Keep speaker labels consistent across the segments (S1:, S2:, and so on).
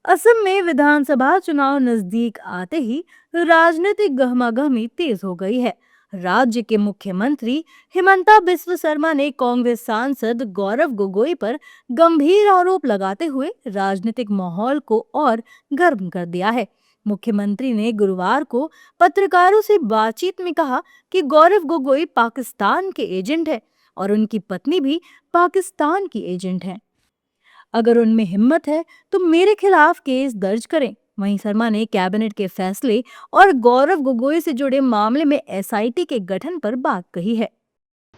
S1: असम में विधानसभा चुनाव नजदीक आते ही राजनीतिक गहमागहमी तेज हो गई है। राज्य के मुख्यमंत्री हिमंता बिस्व शर्मा ने कांग्रेस सांसद गौरव गोगोई पर गंभीर आरोप लगाते हुए राजनीतिक माहौल को और गर्म कर दिया है। मुख्यमंत्री ने गुरुवार को पत्रकारों से बातचीत में कहा कि गौरव गोगोई पाकिस्तान के एजेंट है और उनकी पत्नी भी पाकिस्तान की एजेंट है। अगर उनमें हिम्मत है तो मेरे खिलाफ केस दर्ज करें। वहीं शर्मा ने कैबिनेट के फैसले और गौरव गोगोई से जुड़े मामले में एसआईटी के गठन पर बात कही है।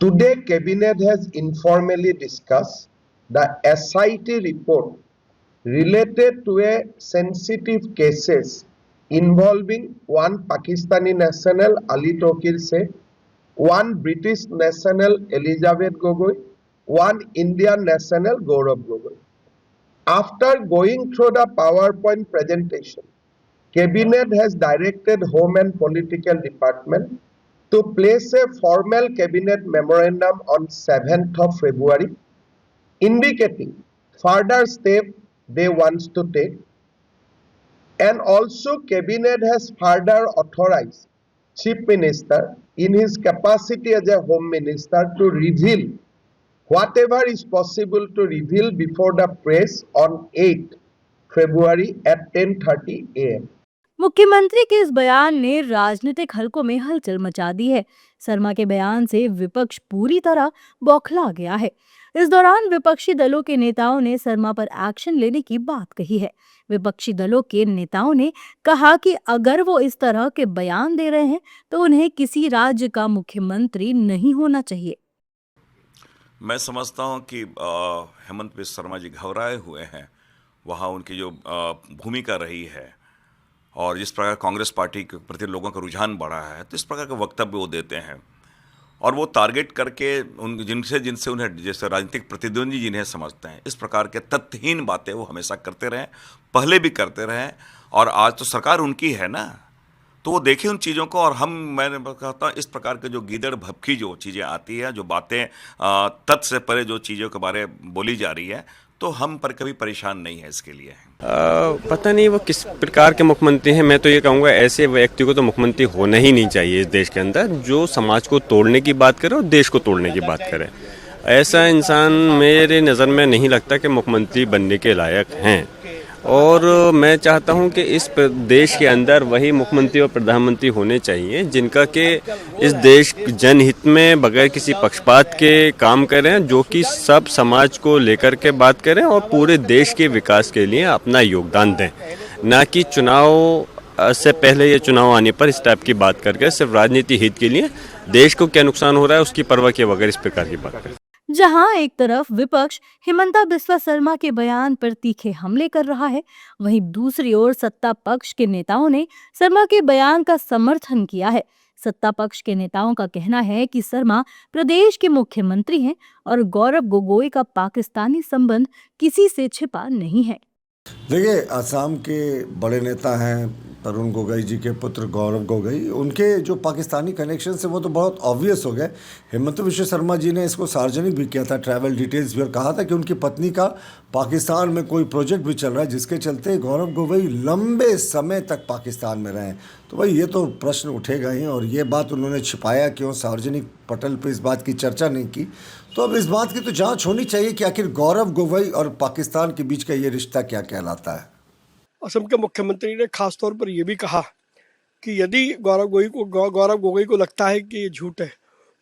S2: Today, Cabinet has informally discussed the SIT report related to a sensitive cases involving one Pakistani national Ali Tokir Sheikh, one British national Elizabeth Gogoi, one Indian national Gaurav Gogoi. After going through the PowerPoint presentation, Cabinet has directed Home and Political Department to place a formal Cabinet memorandum on 7th of February indicating further step they want to take, and also Cabinet has further authorized Chief Minister in his capacity as a Home Minister to reveal whatever is possible to reveal before the press on 8th February at 10:30 a.m.
S1: मुख्यमंत्री के इस बयान ने राजनीतिक हलकों में हलचल मचा दी है। शर्मा के बयान से विपक्ष पूरी तरह बौखला गया है। इस दौरान विपक्षी दलों के नेताओं ने शर्मा पर एक्शन लेने की बात कही है। विपक्षी दलों के नेताओं ने कहा कि अगर वो इस तरह के बयान दे रहे हैं तो उन्हें किसी राज्य का मुख्यमंत्री नहीं होना चाहिए।
S3: मैं समझता हूं कि हेमंत बिस्व शर्मा जी घबराए हुए हैं। वहाँ उनकी जो भूमिका रही है और जिस प्रकार कांग्रेस पार्टी के प्रति लोगों का रुझान बढ़ा है, तो इस प्रकार के वक्तव्य वो देते हैं और वो टारगेट करके उन जिनसे उन्हें जैसे राजनीतिक प्रतिद्वंदी जिन्हें समझते हैं, इस प्रकार के तथ्यहीन बातें वो हमेशा करते रहे, पहले भी करते रहे और आज तो सरकार उनकी है ना, तो वो देखें उन चीज़ों को। और मैंने कहता हूँ इस प्रकार के जो गीदड़ भभकी जो चीज़ें आती है, जो बातें तथ्य से परे जो चीज़ों के बारे बोली जा रही है, तो हम पर कभी परेशान नहीं है इसके लिए।
S4: पता नहीं वो किस प्रकार के मुख्यमंत्री हैं। मैं तो ये कहूँगा ऐसे व्यक्ति को तो मुख्यमंत्री होना ही नहीं चाहिए इस देश के अंदर, जो समाज को तोड़ने की बात करे और देश को तोड़ने की बात करे। ऐसा इंसान मेरे नज़र में नहीं लगता कि मुख्यमंत्री बनने के लायक हैं। और मैं चाहता हूं कि इस देश के अंदर वही मुख्यमंत्री और प्रधानमंत्री होने चाहिए जिनका कि इस देश जनहित में बगैर किसी पक्षपात के काम करें, जो कि सब समाज को लेकर के बात करें और पूरे देश के विकास के लिए अपना योगदान दें, ना कि चुनाव से पहले या चुनाव आने पर इस टाइप की बात करके सिर्फ राजनीति हित के लिए देश को क्या नुकसान हो रहा है उसकी परवाह किए बगैर इस प्रकार की बात करें।
S1: जहां एक तरफ विपक्ष हिमंता बिस्वा शर्मा के बयान पर तीखे हमले कर रहा है, वहीं दूसरी ओर सत्ता पक्ष के नेताओं ने शर्मा के बयान का समर्थन किया है। सत्ता पक्ष के नेताओं का कहना है कि शर्मा प्रदेश के मुख्यमंत्री हैं और गौरव गोगोई का पाकिस्तानी संबंध किसी से छिपा नहीं है।
S5: देखिए, असम के बड़े नेता हैं तरुण गोगोई जी के पुत्र गौरव गोगोई, उनके जो पाकिस्तानी कनेक्शन है वो तो बहुत ऑब्वियस हो गए। हिमंता बिस्वा शर्मा जी ने इसको सार्वजनिक भी किया था, ट्रैवल डिटेल्स भी, और कहा था कि उनकी पत्नी का पाकिस्तान में कोई प्रोजेक्ट भी चल रहा है जिसके चलते गौरव गोगोई लंबे समय तक पाकिस्तान में रहे। तो भाई ये तो प्रश्न उठेगा ही, और ये बात उन्होंने छिपाया क्यों, सार्वजनिक पटल पर इस बात की चर्चा नहीं की। तो अब इस बात की तो जांच होनी चाहिए कि आखिर गौरव गोगोई और पाकिस्तान के बीच का ये रिश्ता क्या कहलाता है।
S6: असम के मुख्यमंत्री ने खास तौर पर यह भी कहा कि यदि गौरव गोगोई को लगता है कि ये झूठ है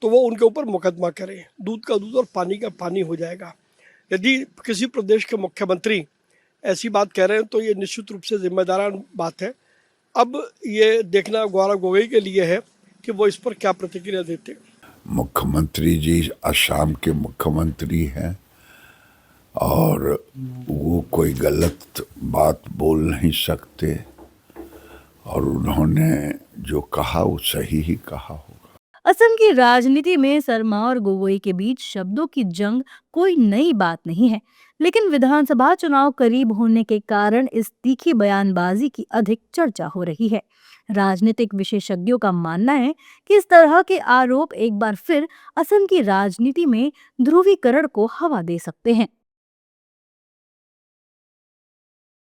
S6: तो वो उनके ऊपर मुकदमा करें। दूध का दूध और पानी का पानी हो जाएगा। यदि किसी प्रदेश के मुख्यमंत्री ऐसी बात कह रहे हैं तो ये निश्चित रूप से जिम्मेदाराना बात है। अब ये देखना गौरव गोगोई के लिए है कि वो इस पर क्या प्रतिक्रिया देते हैं।
S7: मुख्यमंत्री जी असम के मुख्यमंत्री हैं और वो कोई गलत बात बोल नहीं सकते, और उन्होंने जो कहा वो सही ही कहा होगा।
S1: असम की राजनीति में शर्मा और गोगोई के बीच शब्दों की जंग कोई नई बात नहीं है, लेकिन विधानसभा चुनाव करीब होने के कारण इस तीखी बयानबाजी की अधिक चर्चा हो रही है। राजनीतिक विशेषज्ञों का मानना है कि इस तरह के आरोप एक बार फिर असम की राजनीति में ध्रुवीकरण को हवा दे सकते हैं।